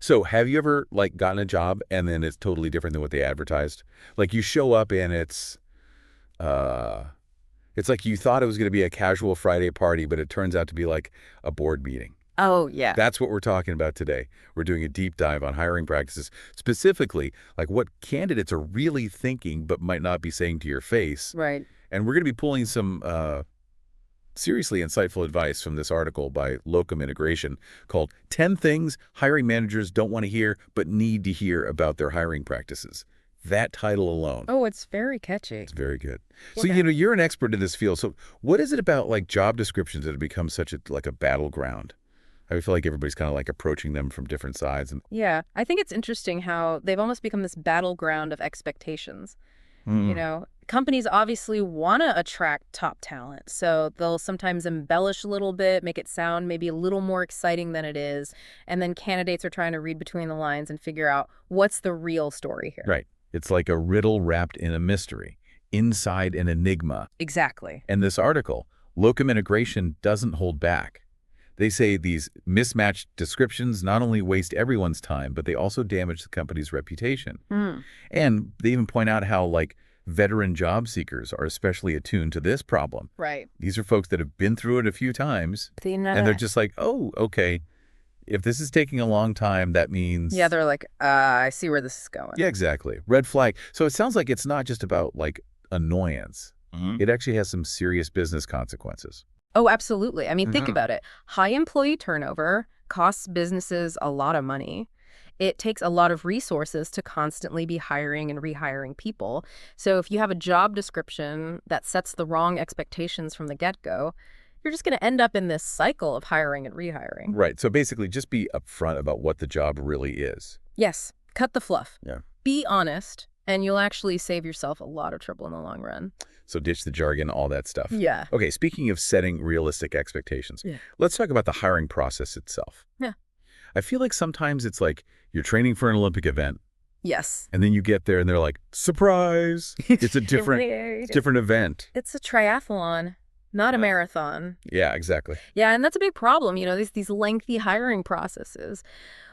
So have you ever like gotten a job and then it's totally different than what they advertised? Like you show up and uh it's like you thought it was going to be a casual Friday party, but it turns out to be like a board meeting. Oh, yeah. That's what we're talking about today. We're doing a deep dive on hiring practices, specifically like what candidates are really thinking but might not be saying to your face. Right. And we're going to be pulling some seriously insightful advice from this article by Locum Integration called 10 Things Hiring Managers Don't Want to Hear But Need to Hear About Their Hiring Practices. That title alone. Oh, it's very catchy. It's very good. So, Okay. you're an expert in this field. So what is it about like job descriptions that have become such a battleground? I feel like everybody's kind of like approaching them from different sides. And Yeah, I think it's interesting how they've almost become this battleground of expectations. Companies obviously want to attract top talent, so they'll sometimes embellish a little bit, make it sound maybe a little more exciting than it is, and then candidates are trying to read between the lines and figure out what's the real story here. right. It's like a riddle wrapped in a mystery, inside an enigma. Exactly. And this article, Locum Integration doesn't hold back. They say these mismatched descriptions not only waste everyone's time, but they also damage the company's reputation. Hmm. And they even point out how, like, veteran job seekers are especially attuned to this problem. Right. These are folks that have been through it a few times, They know. and they're just like, oh, okay, if this is taking a long time, that means... Yeah, they're like, I see where this is going. Yeah, exactly. Red flag. So it sounds like it's not just about, like, annoyance. It actually has some serious business consequences. Oh, absolutely. I mean, think about it. High employee turnover costs businesses a lot of money. It takes a lot of resources to constantly be hiring and rehiring people. So if you have a job description that sets the wrong expectations from the get-go, you're just going to end up in this cycle of hiring and rehiring. Right. So basically, just be upfront about what the job really is. Yes, cut the fluff. Yeah. Be honest, and you'll actually save yourself a lot of trouble in the long run. So ditch the jargon, all that stuff. Yeah. Okay, speaking of setting realistic expectations, let's talk about the hiring process itself. Yeah. I feel like sometimes it's like you're training for an Olympic event, Yes. and then you get there and they're like, surprise! It's a different event. It's a triathlon, not a marathon. Yeah, exactly. Yeah, and that's a big problem, these lengthy hiring processes.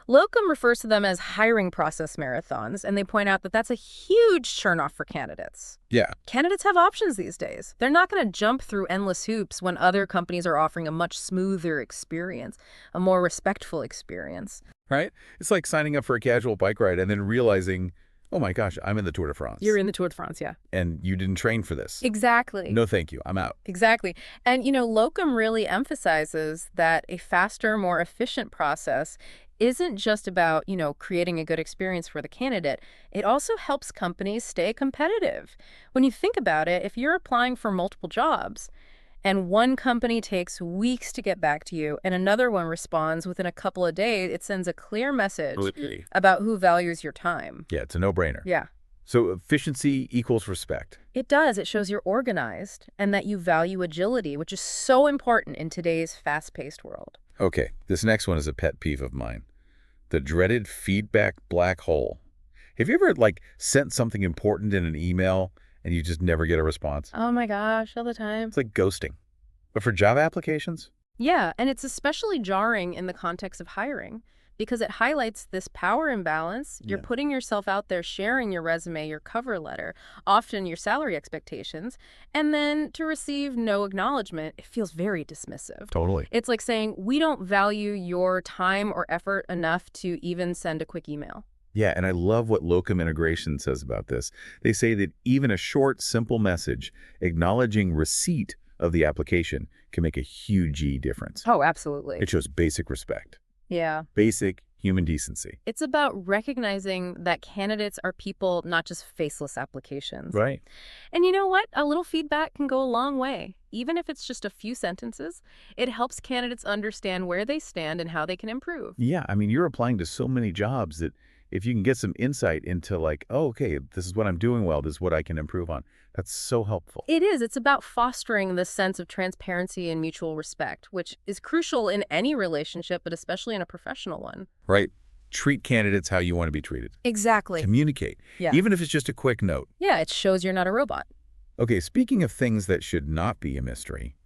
Locum refers to them as hiring process marathons, and they point out that that's a huge turnoff for candidates. Yeah. Candidates have options these days. They're not going to jump through endless hoops when other companies are offering a much smoother experience, a more respectful experience. Right? It's like signing up for a casual bike ride and then realizing, oh my gosh, I'm in the Tour de France. You're in the Tour de France, yeah. And you didn't train for this. Exactly. No, thank you. I'm out. Exactly. And, Locum really emphasizes that a faster, more efficient process isn't just about, creating a good experience for the candidate. It also helps companies stay competitive. When you think about it, if you're applying for multiple jobs and one company takes weeks to get back to you and another one responds within a couple of days, it sends a clear message about who values your time. Yeah, it's a no-brainer. Yeah. So efficiency equals respect. It does. It shows you're organized and that you value agility, which is so important in today's fast-paced world. Okay, this next one is a pet peeve of mine. The dreaded feedback black hole. Have you ever, sent something important in an email and you just never get a response? Oh my gosh, all the time. It's like ghosting. But for job applications? Yeah, and it's especially jarring in the context of hiring because it highlights this power imbalance. You're putting yourself out there, sharing your resume, your cover letter, often your salary expectations, and then to receive no acknowledgement, it feels very dismissive. Totally. It's like saying, we don't value your time or effort enough to even send a quick email. Yeah, and I love what Locum Integration says about this. They say that even a short, simple message acknowledging receipt of the application can make a huge difference. Oh, absolutely. It shows basic respect. Yeah. Basic human decency. It's about recognizing that candidates are people, not just faceless applications. Right. And you know what? A little feedback can go a long way. Even if it's just a few sentences, it helps candidates understand where they stand and how they can improve. Yeah, I mean, you're applying to so many jobs that if you can get some insight into oh, okay, this is what I'm doing well, this is what I can improve on, that's so helpful. It is. It's about fostering this sense of transparency and mutual respect, which is crucial in any relationship, but especially in a professional one. Right. Treat candidates how you want to be treated. Exactly. Communicate. Yeah. Even if it's just a quick note. Yeah, it shows you're not a robot. Okay, speaking of things that should not be a mystery,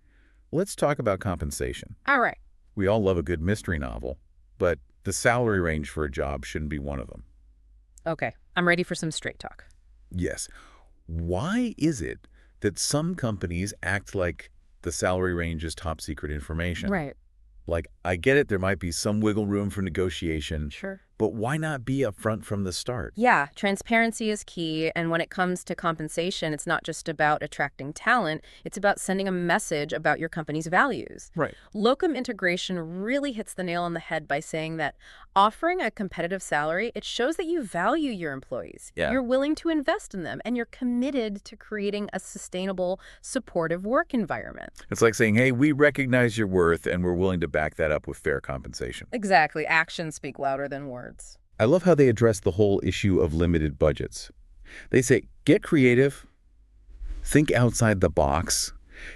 let's talk about compensation. All right. We all love a good mystery novel, but The salary range for a job shouldn't be one of them. Okay, I'm ready for some straight talk. Yes. Why is it that some companies act like the salary range is top secret information? Right. Like, I get it, there might be some wiggle room for negotiation, Sure. but why not be upfront from the start? Yeah, transparency is key. And when it comes to compensation, it's not just about attracting talent, it's about sending a message about your company's values. Right. Locum integration really hits the nail on the head by saying that offering a competitive salary, it shows that you value your employees. Yeah. You're willing to invest in them, and you're committed to creating a sustainable, supportive work environment. It's like saying, hey, we recognize your worth and we're willing to back that up with fair compensation. Exactly. Actions speak louder than words. I love how they address the whole issue of limited budgets. They say, get creative, think outside the box,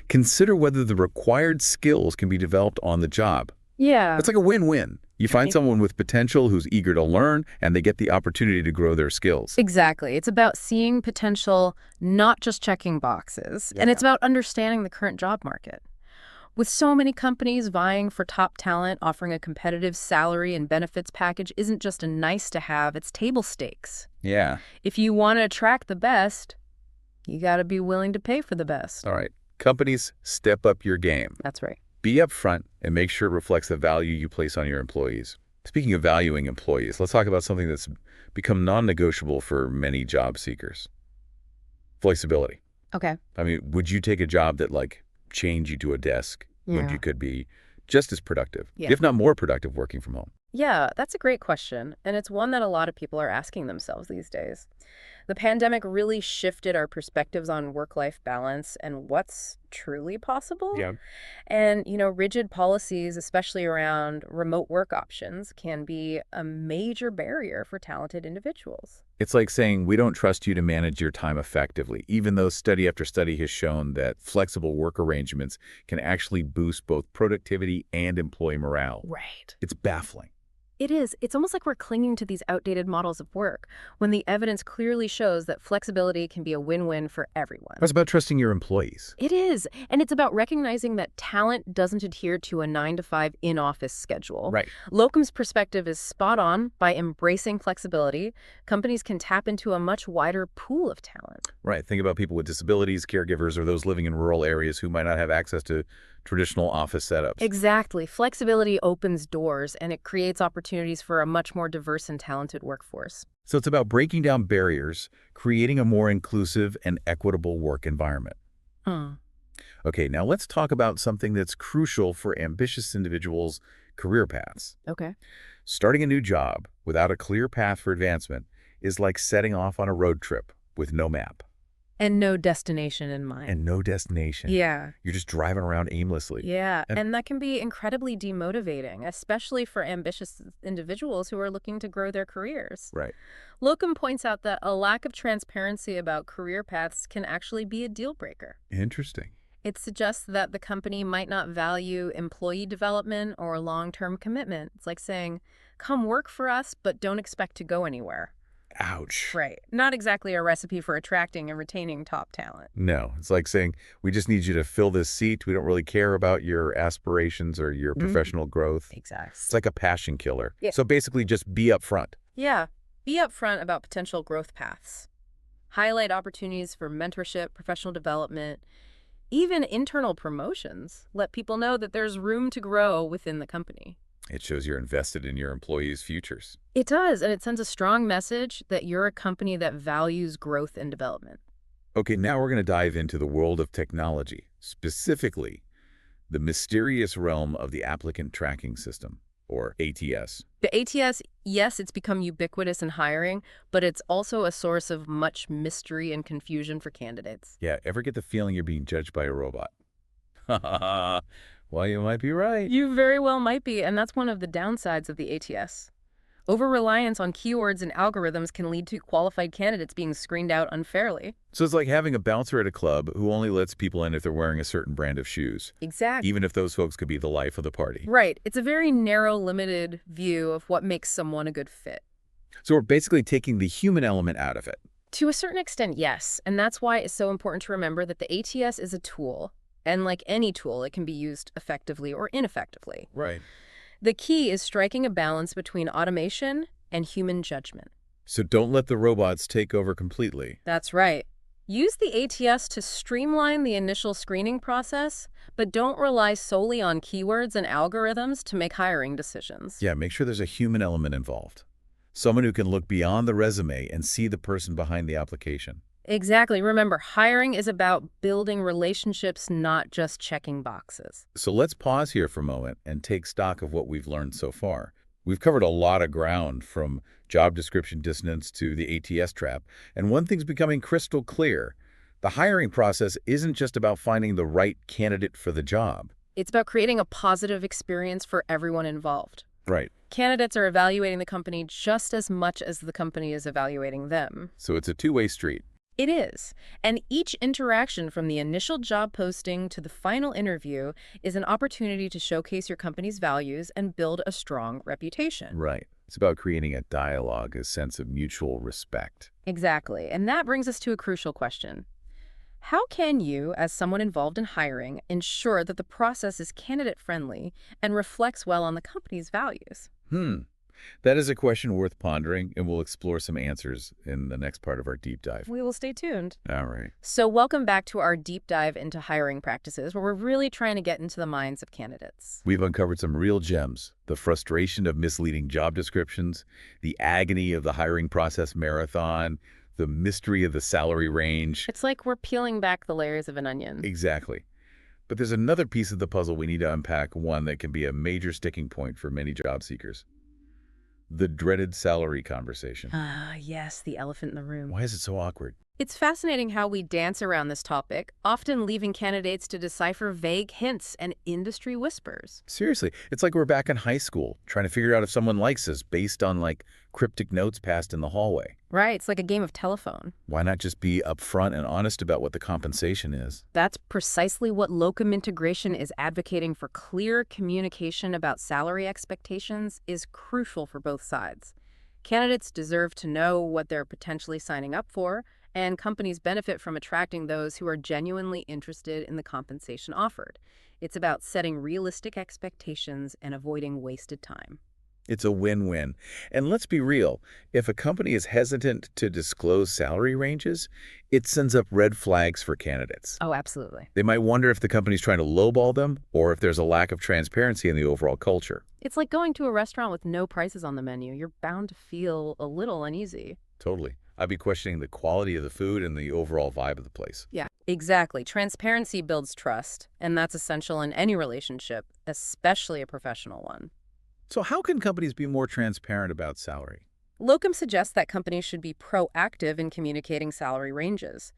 consider whether the required skills can be developed on the job. Yeah. It's like a win-win. You find Right. someone with potential who's eager to learn, and they get the opportunity to grow their skills. Exactly. It's about seeing potential, not just checking boxes. And it's about understanding the current job market. With so many companies vying for top talent, offering a competitive salary and benefits package isn't just a nice to have, it's table stakes. Yeah. If you want to attract the best, you got to be willing to pay for the best. All right. Companies, step up your game. That's right. Be upfront and make sure it reflects the value you place on your employees. Speaking of valuing employees, let's talk about something that's become non-negotiable for many job seekers. Flexibility. Okay. I mean, would you take a job that, like, chained you to a desk when Yeah. you could be just as productive, Yeah. if not more productive, working from home? Yeah, that's a great question, and it's one that a lot of people are asking themselves these days. The pandemic really shifted our perspectives on work-life balance and what's truly possible. Yeah. And, rigid policies, especially around remote work options, can be a major barrier for talented individuals. It's like saying, we don't trust you to manage your time effectively, even though study after study has shown that flexible work arrangements can actually boost both productivity and employee morale. Right. It's baffling. It is. It's almost like we're clinging to these outdated models of work when the evidence clearly shows that flexibility can be a win-win for everyone. It's about trusting your employees. It is. And it's about recognizing that talent doesn't adhere to a 9-to-5 in-office schedule. Right. Locum's perspective is spot on. By embracing flexibility, companies can tap into a much wider pool of talent. Right. Think about people with disabilities, caregivers, or those living in rural areas who might not have access to traditional office setups. Exactly. Flexibility opens doors, and it creates opportunities for a much more diverse and talented workforce. So it's about breaking down barriers, creating a more inclusive and equitable work environment. Hmm. Okay, now let's talk about something that's crucial for ambitious individuals' career paths. Okay. Starting a new job without a clear path for advancement is like setting off on a road trip with no map And no destination in mind. and no destination. Yeah. You're just driving around aimlessly. Yeah, And- and that can be incredibly demotivating, especially for ambitious individuals who are looking to grow their careers. Right. Locum points out that a lack of transparency about career paths can actually be a deal breaker. Interesting. It suggests that the company might not value employee development or long-term commitment. It's like saying, come work for us, but don't expect to go anywhere. Ouch. Right. Not exactly a recipe for attracting and retaining top talent. No, it's like saying, we just need you to fill this seat. We don't really care about your aspirations or your professional growth. Exactly. It's like a passion killer. Yeah. So basically just be upfront. Yeah. Be upfront about potential growth paths. Highlight opportunities for mentorship, professional development, even internal promotions. Let people know that there's room to grow within the company. It shows you're invested in your employees' futures. It does, and it sends a strong message that you're a company that values growth and development. Okay, now we're going to dive into the world of technology, specifically the mysterious realm of the applicant tracking system, or ATS. The ATS, yes, it's become ubiquitous in hiring, but it's also a source of much mystery and confusion for candidates. Yeah, ever get the feeling you're being judged by a robot? Well, you might be right. You very well might be, and that's one of the downsides of the ATS. Over-reliance on keywords and algorithms can lead to qualified candidates being screened out unfairly. So it's like having a bouncer at a club who only lets people in if they're wearing a certain brand of shoes, Exactly. even if those folks could be the life of the party. Right. It's a very narrow, limited view of what makes someone a good fit. So we're basically taking the human element out of it. To a certain extent, yes. And that's why it's so important to remember that the ATS is a tool. And like any tool, it can be used effectively or ineffectively. Right. The key is striking a balance between automation and human judgment. So don't let the robots take over completely. That's right. Use the ATS to streamline the initial screening process, but don't rely solely on keywords and algorithms to make hiring decisions. Yeah, make sure there's a human element involved. Someone who can look beyond the resume and see the person behind the application. Exactly. Remember, hiring is about building relationships, not just checking boxes. So let's pause here for a moment and take stock of what we've learned so far. We've covered a lot of ground, from job description dissonance to the ATS trap, and one thing's becoming crystal clear. The hiring process isn't just about finding the right candidate for the job. It's about creating a positive experience for everyone involved. Right. Candidates are evaluating the company just as much as the company is evaluating them. So it's a two-way street. It is. And each interaction from the initial job posting to the final interview is an opportunity to showcase your company's values and build a strong reputation. Right. It's about creating a dialogue, a sense of mutual respect. Exactly. And that brings us to a crucial question. How can you, as someone involved in hiring, ensure that the process is candidate-friendly and reflects well on the company's values? That is a question worth pondering, and we'll explore some answers in the next part of our deep dive. We will stay tuned. All right. So welcome back to our deep dive into hiring practices, where we're really trying to get into the minds of candidates. We've uncovered some real gems: the frustration of misleading job descriptions, the agony of the hiring process marathon, the mystery of the salary range. It's like we're peeling back the layers of an onion. Exactly. But there's another piece of the puzzle we need to unpack, one that can be a major sticking point for many job seekers. The dreaded salary conversation. Ah, yes, the elephant in the room. Why is it so awkward? It's fascinating how we dance around this topic, often leaving candidates to decipher vague hints and industry whispers. Seriously, it's like we're back in high school, trying to figure out if someone likes us based on, like, cryptic notes passed in the hallway. Right, it's like a game of telephone. Why not just be upfront and honest about what the compensation is? That's precisely what locum integration is advocating for. Clear communication about salary expectations is crucial for both sides. Candidates deserve to know what they're potentially signing up for, and companies benefit from attracting those who are genuinely interested in the compensation offered. It's about setting realistic expectations and avoiding wasted time. It's a win-win. And let's be real, if a company is hesitant to disclose salary ranges, it sends up red flags for candidates. Oh, absolutely. They might wonder if the company's trying to lowball them or if there's a lack of transparency in the overall culture. It's like going to a restaurant with no prices on the menu. You're bound to feel a little uneasy. Totally. I'd be questioning the quality of the food and the overall vibe of the place. Yeah, exactly. Transparency builds trust, and that's essential in any relationship, especially a professional one. So how can companies be more transparent about salary? Locum suggests that companies should be proactive in communicating salary ranges.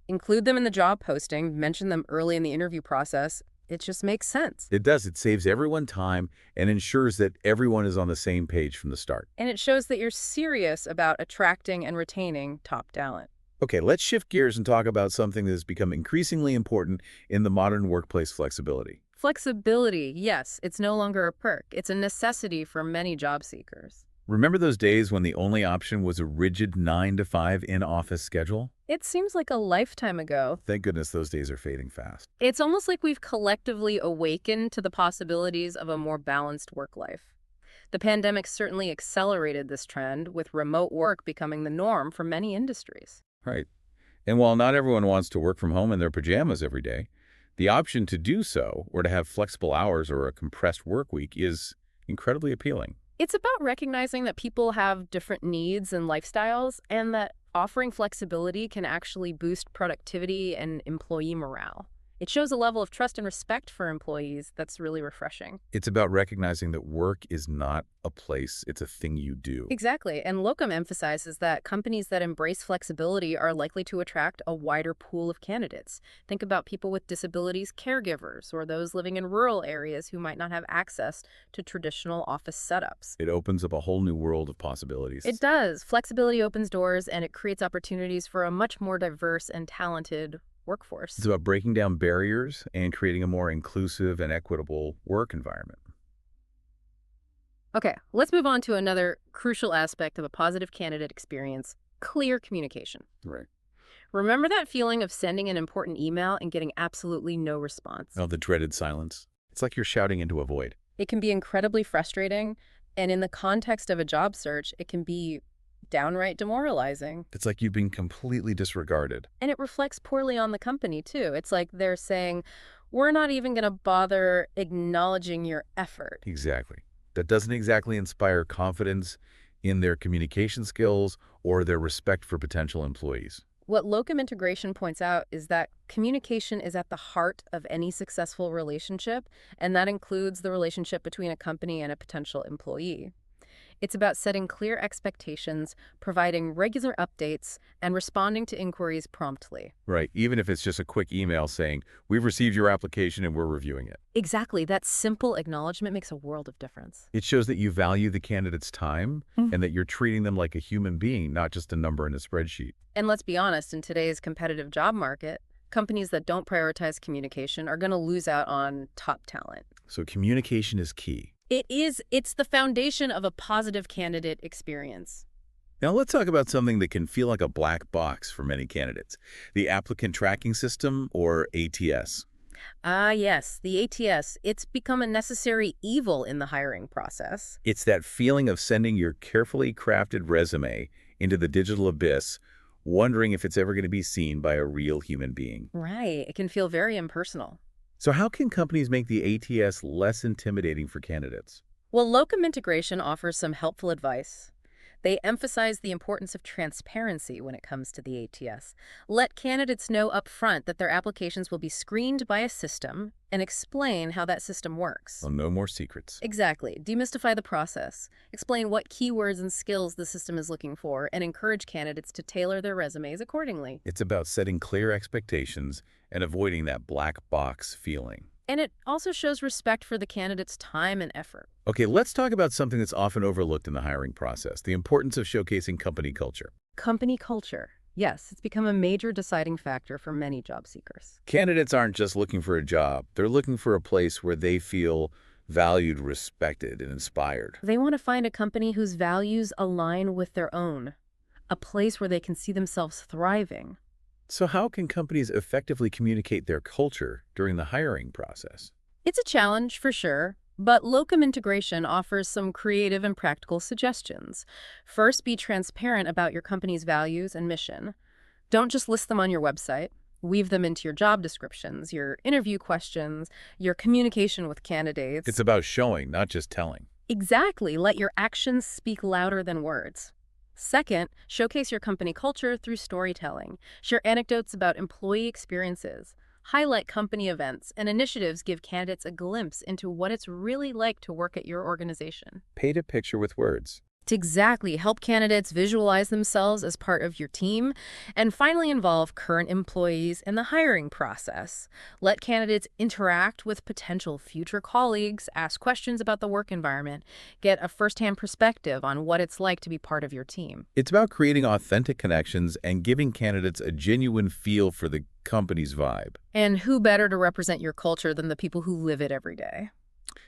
Include them in the job posting, mention them early in the interview process. It just makes sense. It does. It saves everyone time and ensures that everyone is on the same page from the start. And it shows that you're serious about attracting and retaining top talent. Okay, let's shift gears and talk about something that has become increasingly important in the modern workplace: flexibility. Flexibility, yes, it's no longer a perk. It's a necessity for many job seekers. Remember those days when the only option was a rigid 9-to-5 in-office schedule? It seems like a lifetime ago. Thank goodness those days are fading fast. It's almost like we've collectively awakened to the possibilities of a more balanced work life. The pandemic certainly accelerated this trend, with remote work becoming the norm for many industries. Right. And while not everyone wants to work from home in their pajamas every day, the option to do so, or to have flexible hours or a compressed work week, is incredibly appealing. It's about recognizing that people have different needs and lifestyles, and that offering flexibility can actually boost productivity and employee morale. It shows a level of trust and respect for employees that's really refreshing. It's about recognizing that work is not a place, it's a thing you do. Exactly, and Locum emphasizes that companies that embrace flexibility are likely to attract a wider pool of candidates. Think about people with disabilities, caregivers, or those living in rural areas who might not have access to traditional office setups. It opens up a whole new world of possibilities. It does. Flexibility opens doors, and it creates opportunities for a much more diverse and talented workforce. It's about breaking down barriers and creating a more inclusive and equitable work environment. Okay, let's move on to another crucial aspect of a positive candidate experience: clear communication. Right. Remember that feeling of sending an important email and getting absolutely no response? Oh, the dreaded silence. It's like you're shouting into a void. It can be incredibly frustrating, and in the context of a job search, it can be downright demoralizing. It's like you've been completely disregarded. And it reflects poorly on the company, too. It's like they're saying, we're not even going to bother acknowledging your effort. Exactly. That doesn't exactly inspire confidence in their communication skills or their respect for potential employees. What locum integration points out is that communication is at the heart of any successful relationship, and that includes the relationship between a company and a potential employee. It's about setting clear expectations, providing regular updates, and responding to inquiries promptly. Right. Even if it's just a quick email saying, we've received your application and we're reviewing it. Exactly, that simple acknowledgement makes a world of difference. It shows that you value the candidate's time and that you're treating them like a human being, not just a number in a spreadsheet. And let's be honest, in today's competitive job market, companies that don't prioritize communication are going to lose out on top talent. So communication is key. It's the foundation of a positive candidate experience. Now let's talk about something that can feel like a black box for many candidates, the applicant tracking system, or ATS. Ah, yes, the ATS. It's become a necessary evil in the hiring process. It's that feeling of sending your carefully crafted resume into the digital abyss, wondering if it's ever going to be seen by a real human being. Right. It can feel very impersonal. So how can companies make the ATS less intimidating for candidates? Well, locum integration offers some helpful advice. They emphasize the importance of transparency when it comes to the ATS. Let candidates know up front that their applications will be screened by a system and explain how that system works. Well, no more secrets. Exactly. Demystify the process. Explain what keywords and skills the system is looking for and encourage candidates to tailor their resumes accordingly. It's about setting clear expectations and avoiding that black box feeling. And it also shows respect for the candidate's time and effort. Okay, let's talk about something that's often overlooked in the hiring process, the importance of showcasing company culture. Company culture. Yes, it's become a major deciding factor for many job seekers. Candidates aren't just looking for a job. They're looking for a place where they feel valued, respected, and inspired. They want to find a company whose values align with their own, a place where they can see themselves thriving. So how can companies effectively communicate their culture during the hiring process? It's a challenge for sure, but locum integration offers some creative and practical suggestions. First, be transparent about your company's values and mission. Don't just list them on your website. Weave them into your job descriptions, your interview questions, your communication with candidates. It's about showing, not just telling. Exactly. Let your actions speak louder than words. Second, showcase your company culture through storytelling. Share anecdotes about employee experiences. Highlight company events and initiatives give candidates a glimpse into what it's really like to work at your organization. Paint a picture with words. To exactly help candidates visualize themselves as part of your team, and finally involve current employees in the hiring process. Let candidates interact with potential future colleagues, ask questions about the work environment, get a firsthand perspective on what it's like to be part of your team. It's about creating authentic connections and giving candidates a genuine feel for the company's vibe. And who better to represent your culture than the people who live it every day?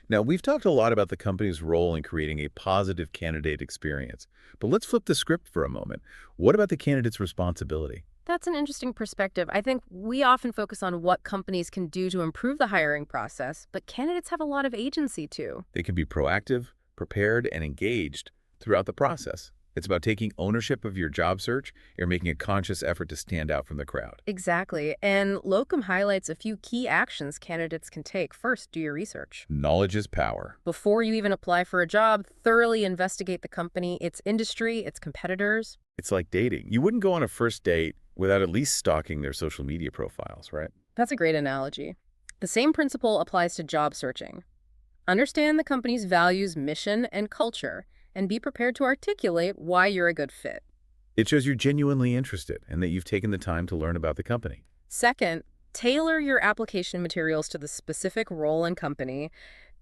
Now, we've talked a lot about the company's role in creating a positive candidate experience, but let's flip the script for a moment. What about the candidate's responsibility? That's an interesting perspective. I think we often focus on what companies can do to improve the hiring process, but candidates have a lot of agency too. They can be proactive, prepared, and engaged throughout the process. It's about taking ownership of your job search and making a conscious effort to stand out from the crowd. Exactly. And Locum highlights a few key actions candidates can take. First, do your research. Knowledge is power. Before you even apply for a job, thoroughly investigate the company, its industry, its competitors. It's like dating. You wouldn't go on a first date without at least stalking their social media profiles, right? That's a great analogy. The same principle applies to job searching. Understand the company's values, mission, and culture, and be prepared to articulate why you're a good fit. It shows you're genuinely interested and that you've taken the time to learn about the company. Second, tailor your application materials to the specific role and company.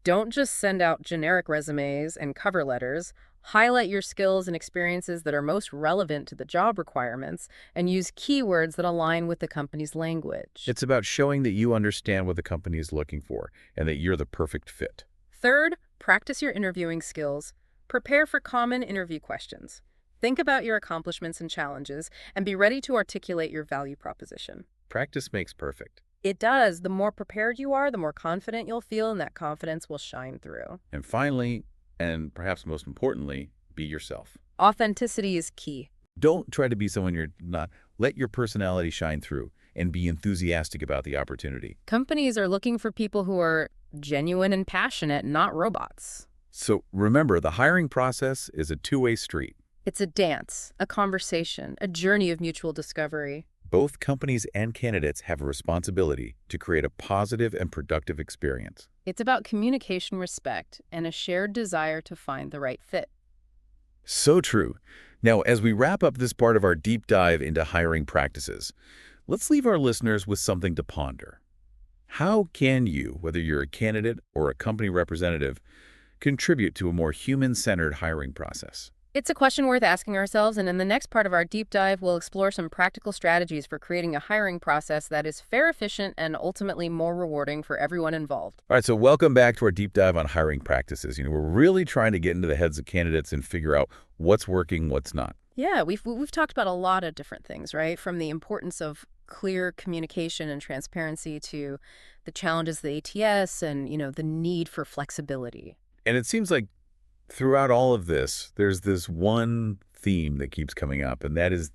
Don't just send out generic resumes and cover letters. Highlight your skills and experiences that are most relevant to the job requirements and use keywords that align with the company's language. It's about showing that you understand what the company is looking for and that you're the perfect fit. Third, practice your interviewing skills. Prepare for common interview questions. Think about your accomplishments and challenges, and be ready to articulate your value proposition. Practice makes perfect. It does. The more prepared you are, the more confident you'll feel, and that confidence will shine through. And finally, and perhaps most importantly, be yourself. Authenticity is key. Don't try to be someone you're not. Let your personality shine through and be enthusiastic about the opportunity. Companies are looking for people who are genuine and passionate, not robots. So remember, the hiring process is a two-way street. It's a dance, a conversation, a journey of mutual discovery. Both companies and candidates have a responsibility to create a positive and productive experience. It's about communication, respect, and a shared desire to find the right fit. So true. Now, as we wrap up this part of our deep dive into hiring practices, let's leave our listeners with something to ponder. How can you, whether you're a candidate or a company representative, contribute to a more human-centered hiring process? It's a question worth asking ourselves, and in the next part of our deep dive, we'll explore some practical strategies for creating a hiring process that is fair, efficient, and ultimately more rewarding for everyone involved. All right, so welcome back to our deep dive on hiring practices. We're really trying to get into the heads of candidates and figure out what's working, what's not. Yeah, we've talked about a lot of different things, right? From the importance of clear communication and transparency to the challenges of the ATS and, the need for flexibility. And it seems like throughout all of this, there's this one theme that keeps coming up, and that is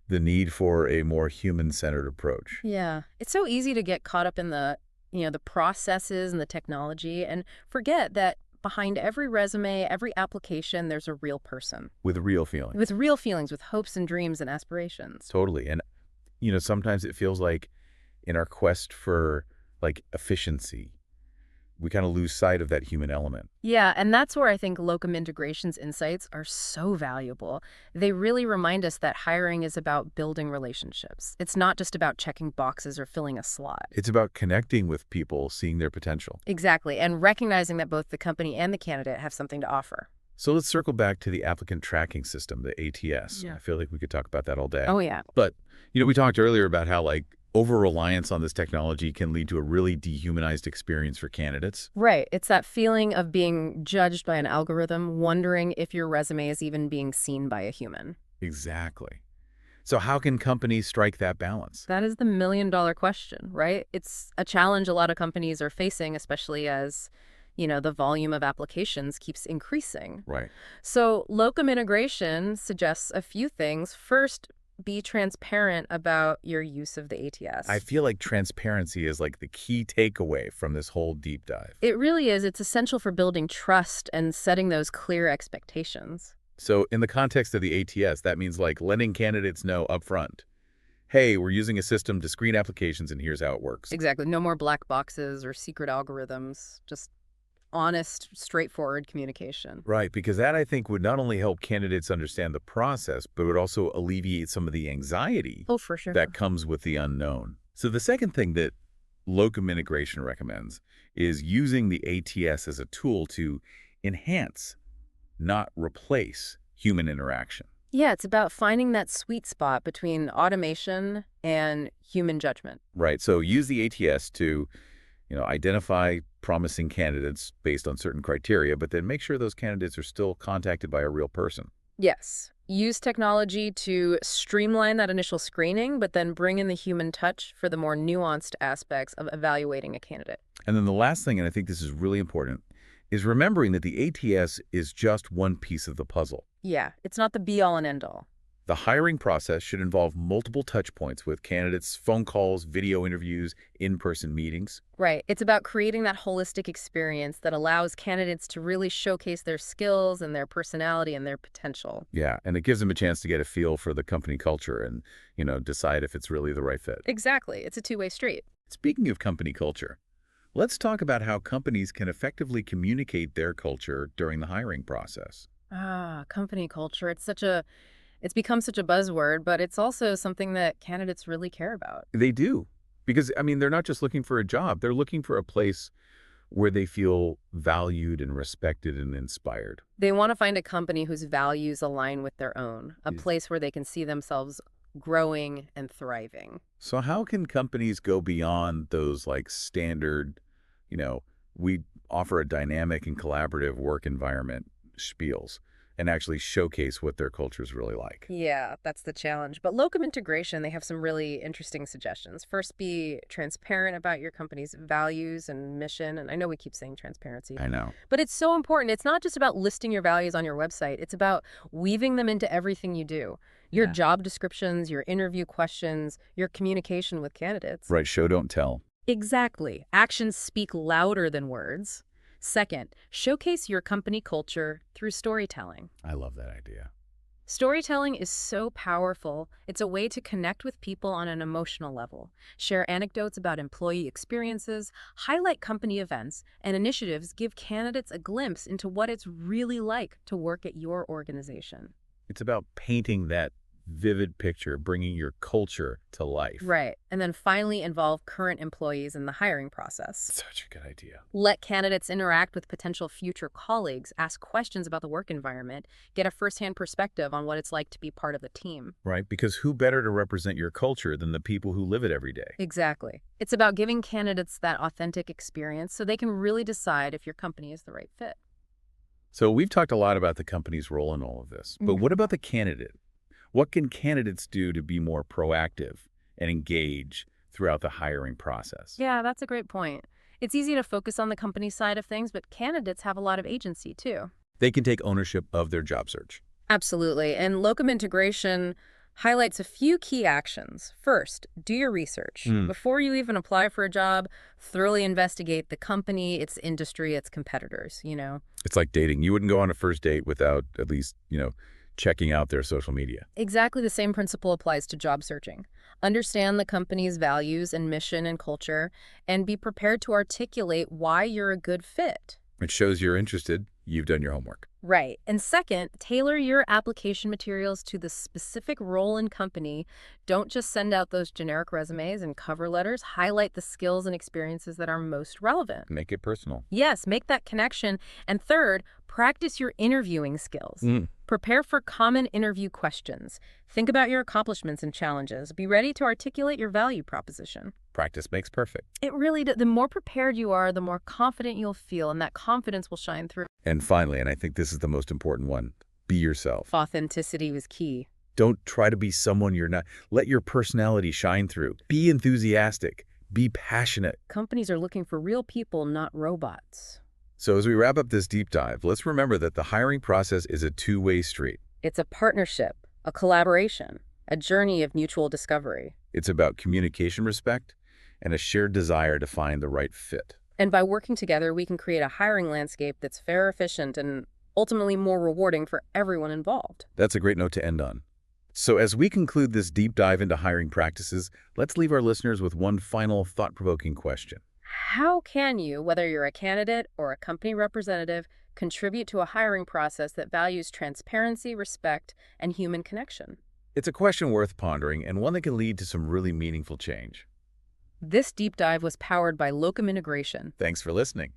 the need for a more human-centered approach. Yeah, it's so easy to get caught up in the processes and the technology and forget that behind every resume, every application, there's a real person With real feelings. with real feelings, with hopes and dreams and aspirations. Totally. And, sometimes it feels like in our quest for, efficiency, we kind of lose sight of that human element. Yeah, and that's where I think locum integration's insights are so valuable. They really remind us that hiring is about building relationships. It's not just about checking boxes or filling a slot. It's about connecting with people, seeing their potential. Exactly, and recognizing that both the company and the candidate have something to offer. So let's circle back to the applicant tracking system, the ATS. Yeah. I feel like we could talk about that all day. Oh, yeah. But, we talked earlier about how, over-reliance on this technology can lead to a really dehumanized experience for candidates. Right. It's that feeling of being judged by an algorithm, wondering if your resume is even being seen by a human. Exactly. So how can companies strike that balance? That is the million-dollar question, right? It's a challenge a lot of companies are facing, especially as, the volume of applications keeps increasing. Right. So locum integration suggests a few things. First, be transparent about your use of the ATS. I feel like transparency is the key takeaway from this whole deep dive. It really is. It's essential for building trust and setting those clear expectations. So in the context of the ATS, that means letting candidates know upfront, hey, we're using a system to screen applications and here's how it works. Exactly. No more black boxes or secret algorithms. Just honest, straightforward communication. Right, because that I think would not only help candidates understand the process, but would also alleviate some of the anxiety Oh, for sure. that comes with the unknown. So the second thing that locum integration recommends is using the ATS as a tool to enhance, not replace, human interaction. Yeah, it's about finding that sweet spot between automation and human judgment. Right, so use the ATS to identify promising candidates based on certain criteria, but then make sure those candidates are still contacted by a real person. Yes. Use technology to streamline that initial screening, but then bring in the human touch for the more nuanced aspects of evaluating a candidate. And then the last thing, and I think this is really important, is remembering that the ATS is just one piece of the puzzle. Yeah, it's not the be-all and end-all. The hiring process should involve multiple touch points with candidates, phone calls, video interviews, in-person meetings. Right. It's about creating that holistic experience that allows candidates to really showcase their skills and their personality and their potential. Yeah, and it gives them a chance to get a feel for the company culture and, decide if it's really the right fit. Exactly. It's a two-way street. Speaking of company culture, let's talk about how companies can effectively communicate their culture during the hiring process. Company culture. It's become such a buzzword, but it's also something that candidates really care about. They do. Because, they're not just looking for a job. They're looking for a place where they feel valued and respected and inspired. They want to find a company whose values align with their own, a Yes. place where they can see themselves growing and thriving. So how can companies go beyond those standard, we offer a dynamic and collaborative work environment spiels and actually showcase what their culture is really like. Yeah, that's the challenge. But locum integration, they have some really interesting suggestions. First, be transparent about your company's values and mission. And I know we keep saying transparency, I know. but it's so important. It's not just about listing your values on your website. It's about weaving them into everything you do. Your Yeah. job descriptions, your interview questions, your communication with candidates. Right, show, don't tell. Exactly. Actions speak louder than words. Second, showcase your company culture through storytelling. I love that idea. Storytelling is so powerful. It's a way to connect with people on an emotional level, share anecdotes about employee experiences, highlight company events, and initiatives give candidates a glimpse into what it's really like to work at your organization. It's about painting that vivid picture, bringing your culture to life. Right. And then finally involve current employees in the hiring process. Such a good idea. Let candidates interact with potential future colleagues, ask questions about the work environment, get a firsthand perspective on what it's like to be part of the team. Right, because who better to represent your culture than the people who live it every day? Exactly. It's about giving candidates that authentic experience so they can really decide if your company is the right fit. So we've talked a lot about the company's role in all of this, but what about the candidate? What can candidates do to be more proactive and engage throughout the hiring process? Yeah, that's a great point. It's easy to focus on the company side of things, but candidates have a lot of agency too. They can take ownership of their job search. Absolutely. And locum integration highlights a few key actions. First, do your research. Mm. Before you even apply for a job, thoroughly investigate the company, its industry, its competitors. It's like dating. You wouldn't go on a first date without at least, checking out their social media. Exactly the same principle applies to job searching. Understand the company's values and mission and culture, and be prepared to articulate why you're a good fit. It shows you're interested. You've done your homework. Right. And second, tailor your application materials to the specific role and company. Don't just send out those generic resumes and cover letters. Highlight the skills and experiences that are most relevant. Make it personal. Yes, make that connection. And third, practice your interviewing skills. Prepare for common interview questions. Think about your accomplishments and challenges. Be ready to articulate your value proposition. Practice makes perfect. It really does. The more prepared you are, the more confident you'll feel, and that confidence will shine through. And finally, and I think this is the most important one, be yourself. Authenticity was key. Don't try to be someone you're not. Let your personality shine through. Be enthusiastic. Be passionate. Companies are looking for real people, not robots. So as we wrap up this deep dive, let's remember that the hiring process is a two-way street. It's a partnership, a collaboration, a journey of mutual discovery. It's about communication, respect, and a shared desire to find the right fit. And by working together, we can create a hiring landscape that's fair, efficient, and ultimately more rewarding for everyone involved. That's a great note to end on. So as we conclude this deep dive into hiring practices, let's leave our listeners with one final thought-provoking question. How can you, whether you're a candidate or a company representative, contribute to a hiring process that values transparency, respect, and human connection? It's a question worth pondering and one that can lead to some really meaningful change. This deep dive was powered by Locum Integration. Thanks for listening.